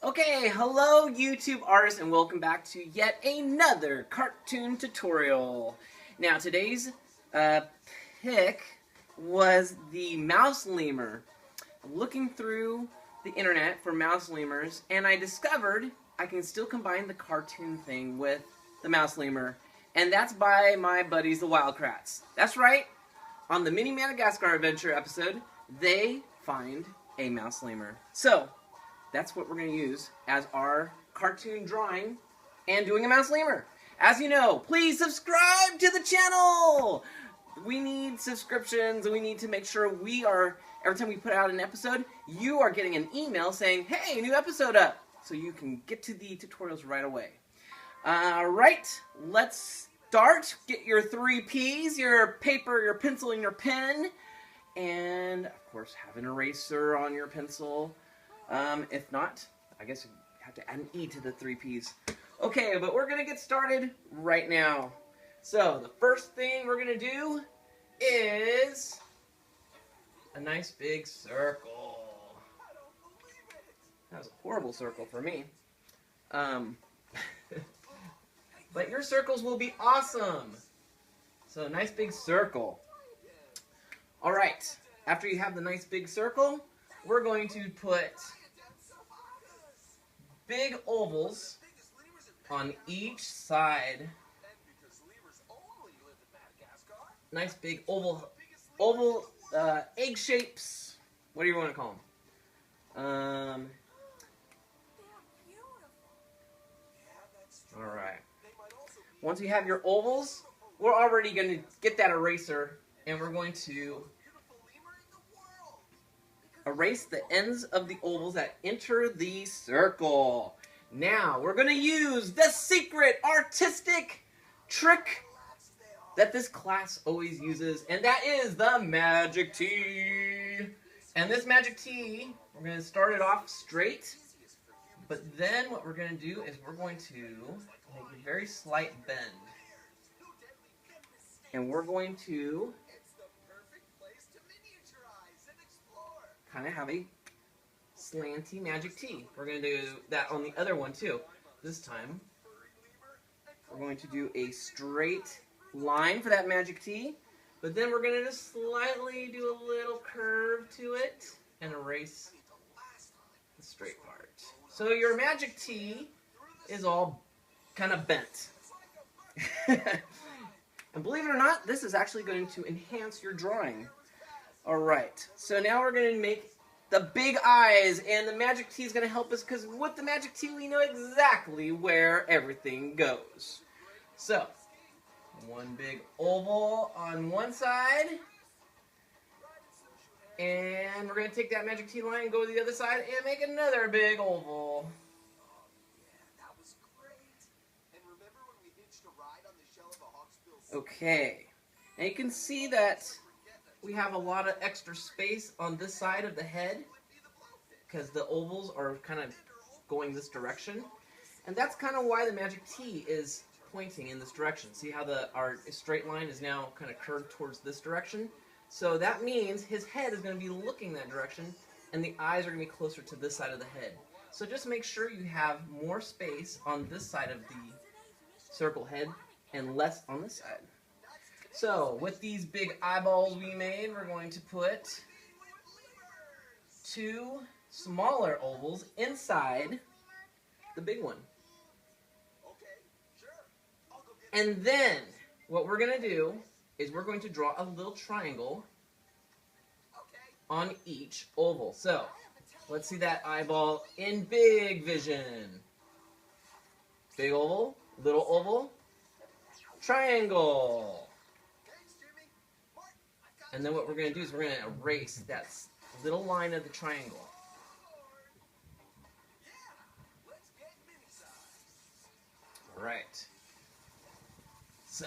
Okay, hello YouTube artists and welcome back to yet another cartoon tutorial. Now today's pick was the Mouse Lemur. I'm looking through the internet for Mouse Lemurs and I discovered I can still combine the cartoon thing with the Mouse Lemur, and that's by my buddies the Wild Kratts. That's right, on the Mini Madagascar Adventure episode, they find a Mouse Lemur. So, that's what we're going to use as our cartoon drawing and doing a Mouse Lemur. As you know, please subscribe to the channel! We need subscriptions, and we need to make sure we are, every time we put out an episode, you are getting an email saying, hey, new episode up! So you can get to the tutorials right away. Alright, let's start. Get your 3 Ps, your paper, your pencil, and your pen. And, of course, have an eraser on your pencil. If not, I guess you have to add an E to the 3 Ps. Okay, but we're going to get started right now. So, the first thing we're going to do is a nice big circle. That was a horrible circle for me. But your circles will be awesome. So, a nice big circle. Alright, after you have the nice big circle, we're going to put big ovals on each side. Nice big oval egg shapes. What do you want to call them? Alright. Once you have your ovals, we're already going to get that eraser, and we're going to erase the ends of the ovals that enter the circle. Now, we're going to use the secret artistic trick that this class always uses, and that is the magic T. And this magic T, we're going to start it off straight, but then what we're going to do is we're going to make a very slight bend. And we're going to kind of have a slanty magic T. We're going to do that on the other one too. This time, we're going to do a straight line for that magic T, but then we're going to just slightly do a little curve to it and erase the straight part. So your magic T is all kind of bent. And believe it or not, this is actually going to enhance your drawing. Alright, so now we're going to make the big eyes, and the magic T is going to help us because with the magic T we know exactly where everything goes. So, one big oval on one side, and we're going to take that magic T line and go to the other side and make another big oval. Okay, and you can see that we have a lot of extra space on this side of the head because the ovals are kind of going this direction, and that's kind of why the magic T is pointing in this direction. See how our straight line is now kind of curved towards this direction? So that means his head is going to be looking that direction, and the eyes are going to be closer to this side of the head. So just make sure you have more space on this side of the circle head and less on this side. So, with these big eyeballs we made, we're going to put 2 smaller ovals inside the big one. And then, what we're going to do is we're going to draw a little triangle on each oval. So, let's see that eyeball in big vision. Big oval, little oval, triangle. And then what we're going to do is we're going to erase that little line of the triangle. Alright. So.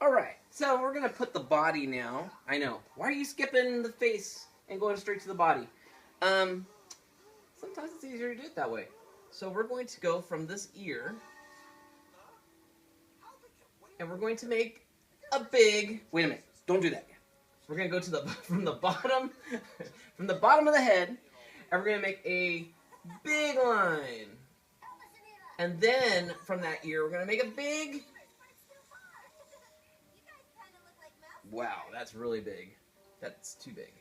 Alright, so we're going to put the body now. I know. Why are you skipping the face and going straight to the body? Sometimes it's easier to do it that way. So we're going to go from this ear, and we're going to make a big, wait a minute, don't do that yet. We're going to go to the, from the bottom of the head, and we're going to make a big line. And then from that ear, we're going to make a big, wow, that's really big. That's too big.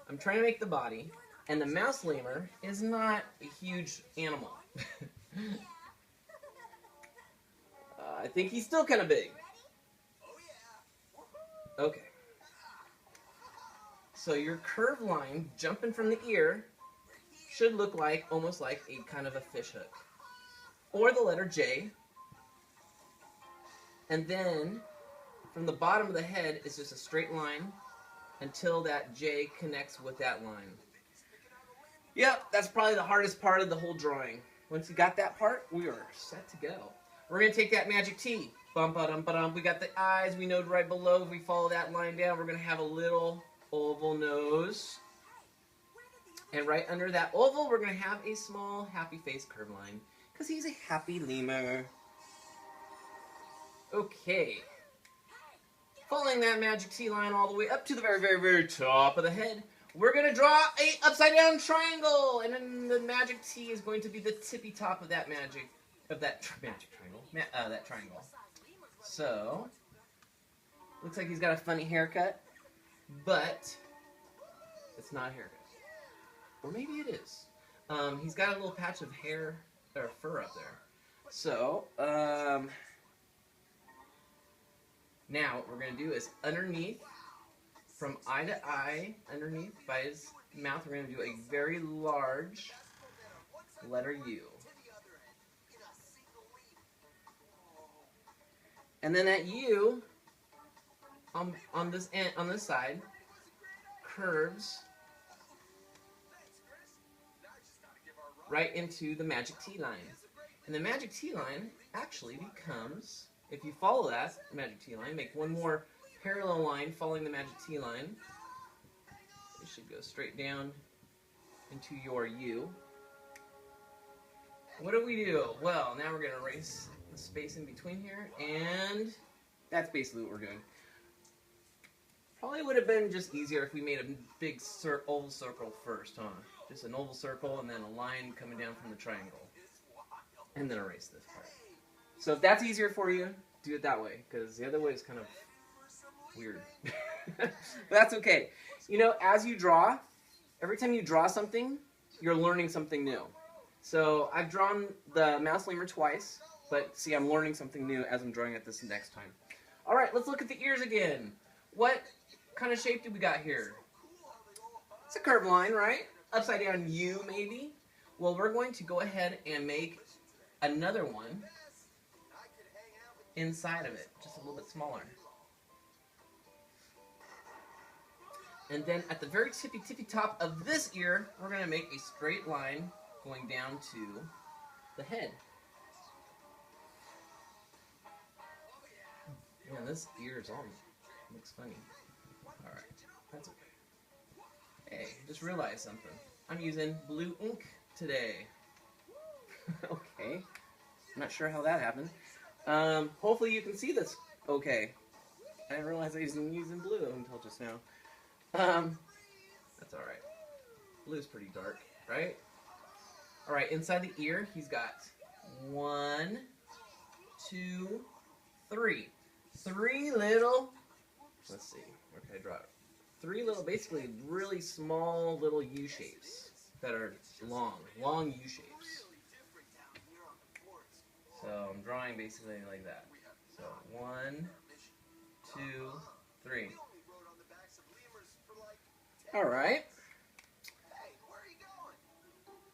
I'm trying to make the body, and the mouse lemur is not a huge animal. I think he's still kind of big. Okay. So your curved line jumping from the ear should look like almost like a kind of a fish hook. Or the letter J. And then from the bottom of the head is just a straight line until that J connects with that line. Yep, that's probably the hardest part of the whole drawing. Once you got that part, we are set to go. We're going to take that magic T. Bum-ba-dum-ba-dum. We got the eyes. We know right below. If we follow that line down, we're going to have a little oval nose. And right under that oval, we're going to have a small happy face curve line. Because he's a happy lemur. Okay. Following that magic T line all the way up to the very, very, very top of the head, we're going to draw a upside down triangle. And then the magic T is going to be the tippy top of that magic triangle. So, looks like he's got a funny haircut, but it's not a haircut. Or maybe it is. He's got a little patch of hair, or fur up there. So, now what we're going to do is underneath, from eye to eye, underneath by his mouth, we're going to do a very large letter U. And then that U on this side curves right into the magic T line. And the magic T line actually becomes, if you follow that magic T line, make one more parallel line following the magic T line. It should go straight down into your U. What do we do? Well, now we're going to erase the space in between here, and that's basically what we're doing. Probably would have been just easier if we made a big oval circle first, huh? Just an oval circle and then a line coming down from the triangle. And then erase this part. So if that's easier for you, do it that way, because the other way is kind of weird. But that's okay. You know, as you draw, every time you draw something, you're learning something new. So I've drawn the mouse lemur twice, but see, I'm learning something new as I'm drawing it this next time. All right, let's look at the ears again. What kind of shape do we got here? It's a curved line, right? Upside down U, maybe. Well, we're going to go ahead and make another one inside of it, just a little bit smaller. And then at the very tippy top of this ear, we're going to make a straight line going down to the head. Yeah, this ear is all looks funny. Alright, that's okay. Hey, just realized something. I'm using blue ink today. Okay. I'm not sure how that happened. Hopefully you can see this okay. I didn't realize I was using blue until just now. That's alright. Blue's pretty dark, right? Alright, inside the ear, he's got 1, 2, 3. 3 little, let's see, where can I draw it? 3 little, basically really small little U shapes that are long U shapes. So I'm drawing basically like that. So 1, 2, 3. All right.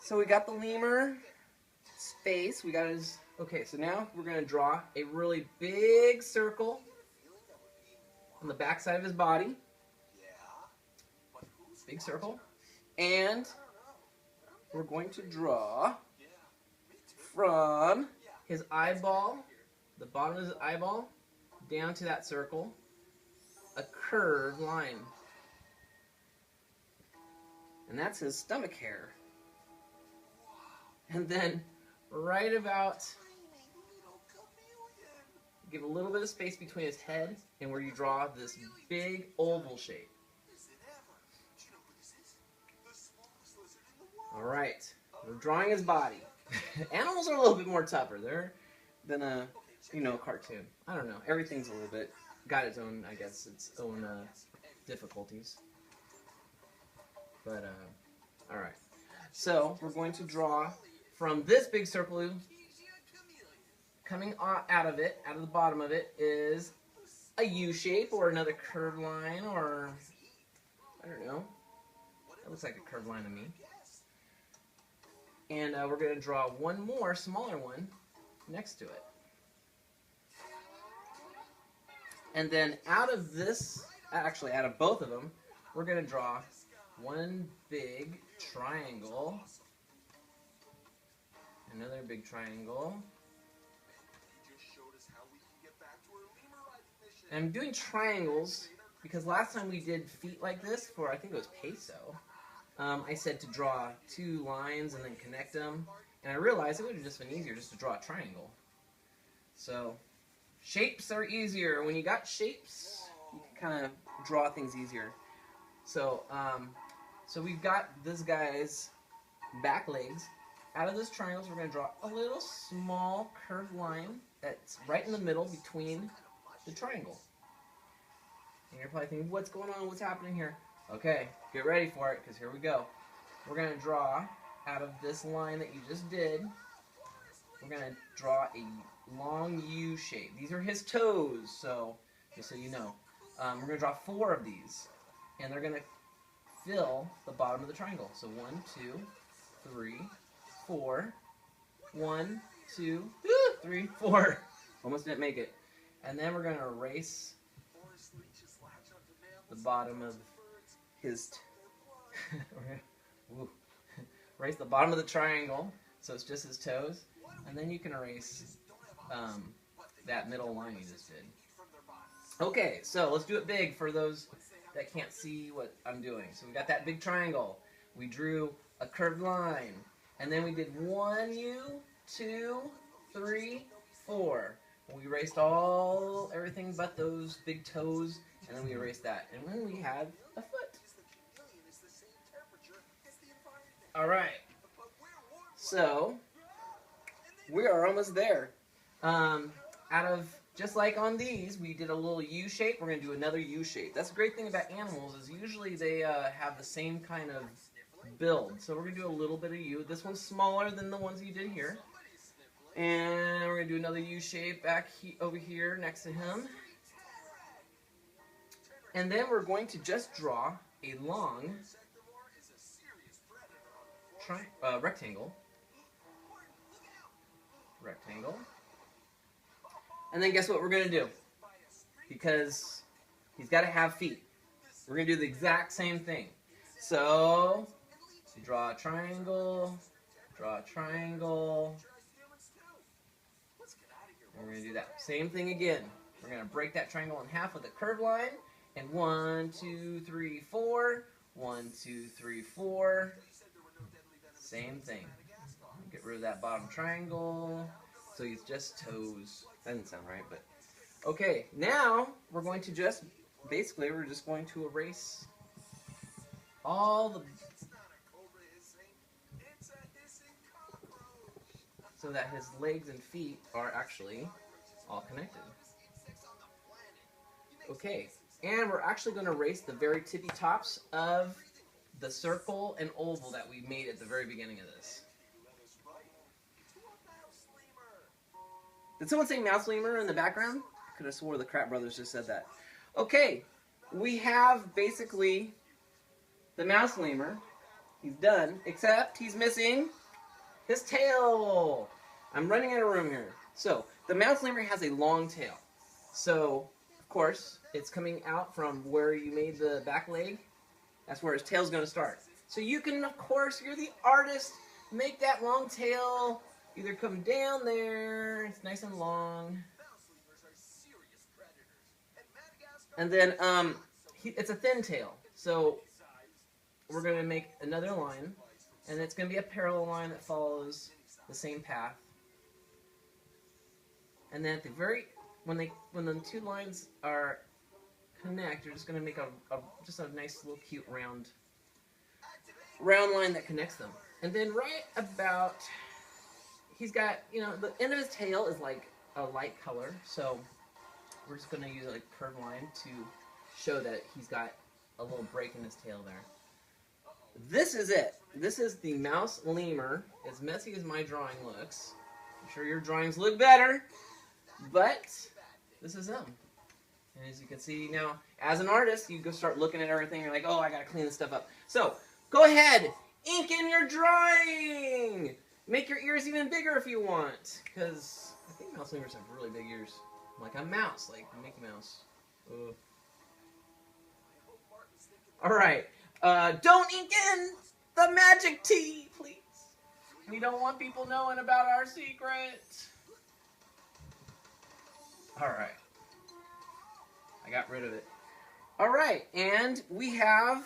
So we got the lemur face. We got his. Okay, so now we're going to draw a really big circle on the back side of his body. Big circle. And we're going to draw from his eyeball, the bottom of his eyeball, down to that circle, a curved line. And that's his stomach hair. And then right about give a little bit of space between his head and where you draw this big oval shape. Alright, we're drawing his body. Animals are a little bit more tougher than a, cartoon. I don't know. Everything's a little bit, got its own, I guess, its own difficulties. But, alright. So, we're going to draw from this big circle, coming out of the bottom of it, is a U shape or another curved line, or, I don't know. That looks like a curved line to me. And we're going to draw one more, smaller one, next to it. And then out of this, actually out of both of them, we're going to draw one big triangle, another big triangle. And I'm doing triangles because last time we did feet like this for, I think it was peso, I said to draw two lines and then connect them, and I realized it would have just been easier just to draw a triangle. So, shapes are easier. When you got shapes, you can kind of draw things easier. So, so we've got this guy's back legs. Out of this triangle, we're going to draw a little small curved line that's right in the middle between the triangle. And you're probably thinking, what's going on? What's happening here? Okay, get ready for it, because here we go. We're going to draw out of this line that you just did, we're going to draw a long U shape. These are his toes, so just so you know. We're going to draw 4 of these, and they're going to fill the bottom of the triangle. So 1, 2, 3, 4. 1, 2, 3, 4. Almost didn't make it. And then we're going to erase the bottom of his erase the bottom of the triangle, so it's just his toes, and then you can erase that middle line you just did. Okay, so let's do it big for those that can't see what I'm doing. So we got that big triangle. We drew a curved line, and then we did 1 U, 2, 3, 4. We erased everything but those big toes, and then we erased that. And then we had a foot. Alright. So, we are almost there. Just like on these, we did a little U shape. We're going to do another U shape. That's the great thing about animals, is usually they have the same kind of build. So we're going to do a little bit of U. This one's smaller than the ones you did here. And we're going to do another U shape over here next to him. And then we're going to just draw a long rectangle. And then guess what we're going to do? Because he's got to have feet. We're going to do the exact same thing. So, draw a triangle, draw a triangle. And we're going to do that same thing again. We're going to break that triangle in half with a curved line. And 1, 2, 3, 4. 1, 2, 3, 4. Same thing. Get rid of that bottom triangle. So it's just toes. That doesn't sound right, but okay. Now we're going to just we're just going to erase all the so that his legs and feet are actually all connected. Okay, and we're actually going to erase the very tippy tops of the circle and oval that we made at the very beginning of this. Did someone say Mouse Lemur in the background? I could have swore the Kratt brothers just said that. Okay, we have basically the Mouse Lemur. He's done, except he's missing his tail. I'm running out of room here. So, the Mouse Lemur has a long tail. So, of course, it's coming out from where you made the back leg. That's where his tail's going to start. So you can, of course, you're the artist, make that long tail either come down there, it's nice and long, and then it's a thin tail. So we're going to make another line, and it's going to be a parallel line that follows the same path. And then at the very when the two lines are connect, you're just going to make just a nice little cute round line that connects them. And then right about, he's got, the end of his tail is like a light color, so we're just going to use a curved line to show that he's got a little break in his tail there. This is it. This is the Mouse Lemur. As messy as my drawing looks, I'm sure your drawings look better, but this is him. And as you can see now, as an artist, you go start looking at everything, you're like, oh, I gotta clean this stuff up. So, go ahead, ink in your drawing! Make your ears even bigger if you want, because I think mouse lemurs have really big ears. Like a mouse, like Mickey Mouse. Ugh. Alright, don't ink in the magic tea, please. We don't want people knowing about our secret. Alright. I got rid of it. Alright, and we have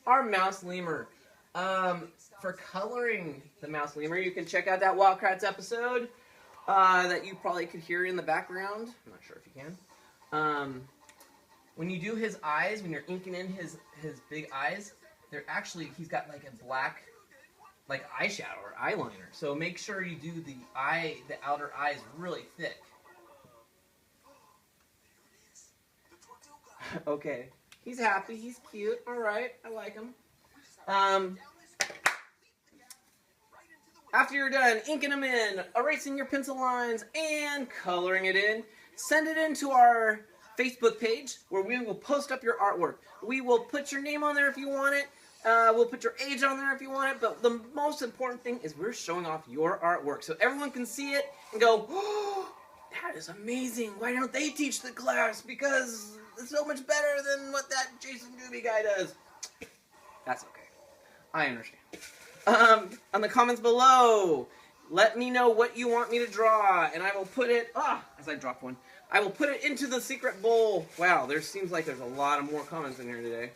our Mouse Lemur. For coloring the Mouse Lemur, you can check out that Wild Kratts episode that you probably could hear in the background. I'm not sure if you can. When you do his eyes, when you're inking in his big eyes, he's got like a black eyeshadow or eyeliner. So make sure you do the outer eyes really thick. Okay, he's happy, he's cute, alright, I like him. After you're done inking them in, erasing your pencil lines, and coloring it in, send it into our Facebook page where we will post up your artwork. We will put your name on there if you want it, we'll put your age on there if you want it, but the most important thing is we're showing off your artwork so everyone can see it and go, oh, that is amazing, why don't they teach the class, because it's so much better than what that Jason Gooby guy does. That's okay. I understand. On the comments below, let me know what you want me to draw, and I will put it, as I drop one, I will put it into the secret bowl. Wow, there seems like there's a lot of more comments in here today.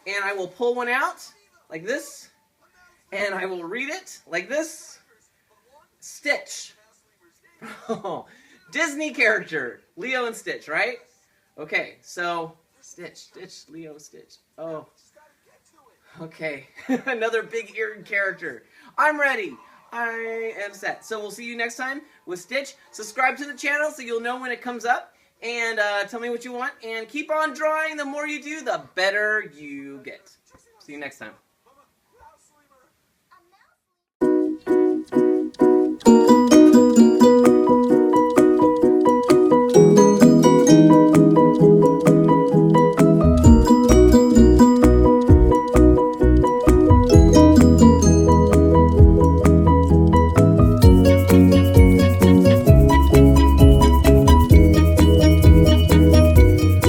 And I will pull one out, like this, and I will read it, like this. Stitch. Disney character. Leo and Stitch, right? Okay, so, Stitch, Leo, Stitch. Oh. Okay, another big-eared character. I'm ready. I am set. So we'll see you next time with Stitch. Subscribe to the channel so you'll know when it comes up. And tell me what you want. And keep on drawing. The more you do, the better you get. See you next time.